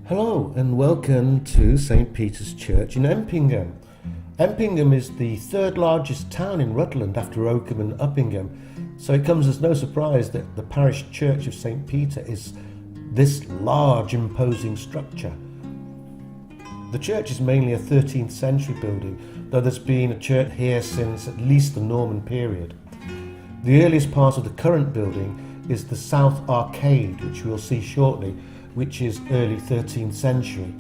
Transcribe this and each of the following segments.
Hello and welcome to St. Peter's Church in Empingham. Empingham is the third largest town in Rutland after Oakham and Uppingham, so it comes as no surprise that the Parish Church of St. Peter is this large, imposing structure. The church is mainly a 13th century building, though there's been a church here since at least the Norman period. The earliest part of the current building is the South Arcade, which we'll see shortly, which is early 13th century.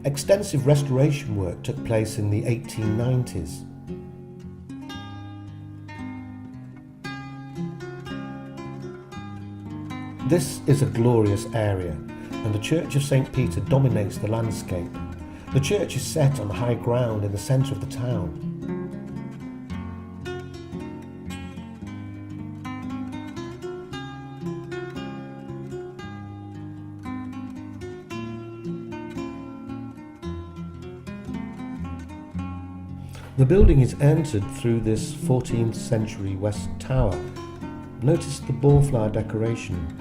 Extensive restoration work took place in the 1890s. This is a glorious area, and the Church of St. Peter dominates the landscape. The church is set on high ground in the centre of the town. The building is entered through this 14th century west tower. Notice the ballflower decoration.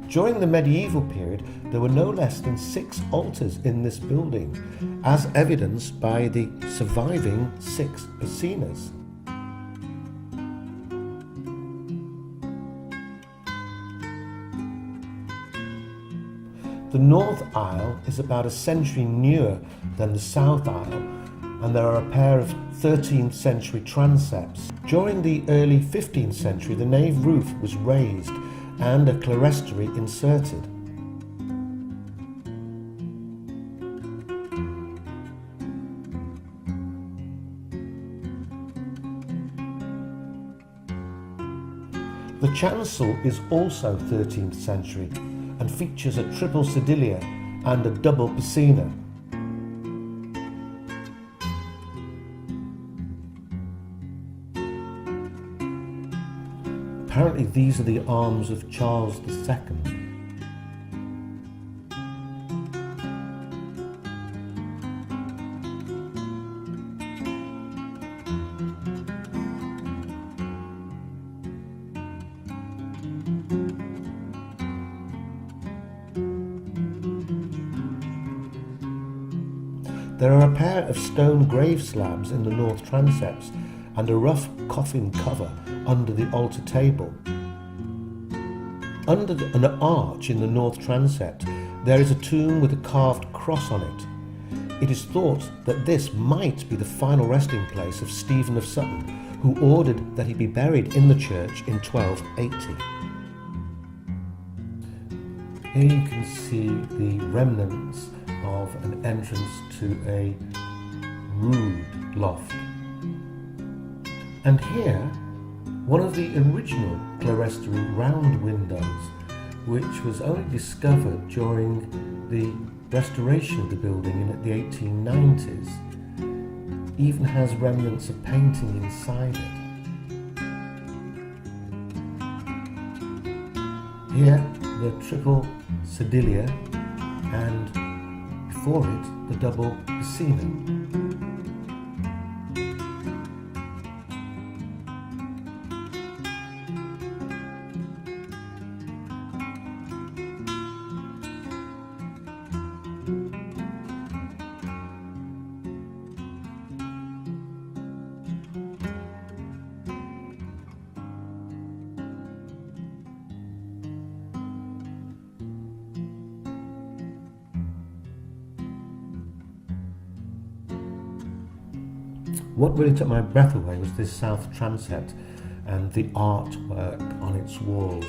During the medieval period, there were no less than 6 altars in this building, as evidenced by the surviving 6 piscinas. The north aisle is about a century newer than the south aisle, and there are a pair of 13th century transepts. During the early 15th century, the nave roof was raised and a clerestory inserted. The chancel is also 13th century and features a triple sedilia and a double piscina. Apparently these are the arms of Charles II. There are a pair of stone grave slabs in the north transepts and a rough coffin cover under the altar table. Under an arch in the north transept, there is a tomb with a carved cross on it. It is thought that this might be the final resting place of Stephen of Sutton, who ordered that he be buried in the church in 1280. Here you can see the remnants of an entrance to a rood loft. And here, one of the original clerestory round windows, which was only discovered during the restoration of the building in the 1890s, even has remnants of painting inside it. Here, the triple sedilia, and before it, the double piscina. What really took my breath away was this south transept and the artwork on its walls.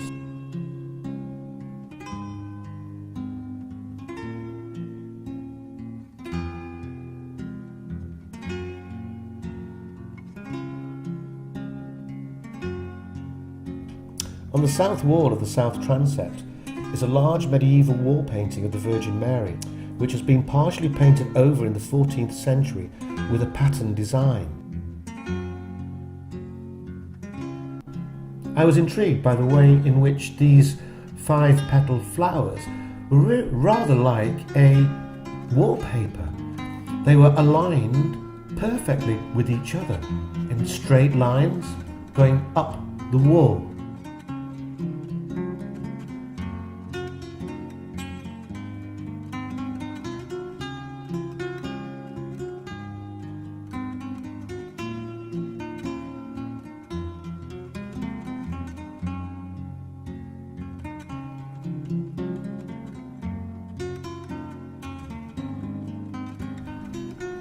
On the south wall of the south transept is a large medieval wall painting of the Virgin Mary, which has been partially painted over in the 14th century with a pattern design. I was intrigued by the way in which these 5-petal flowers were rather like a wallpaper. They were aligned perfectly with each other in straight lines going up the wall.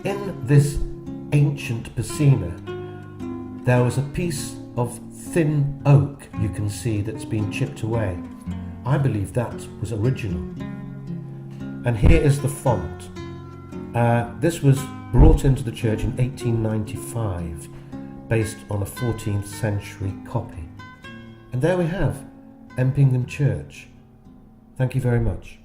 In this ancient piscina, there was a piece of thin oak you can see that's been chipped away. I believe that was original. And here is the font. This was brought into the church in 1895, based on a 14th century copy. And there we have Empingham Church. Thank you very much.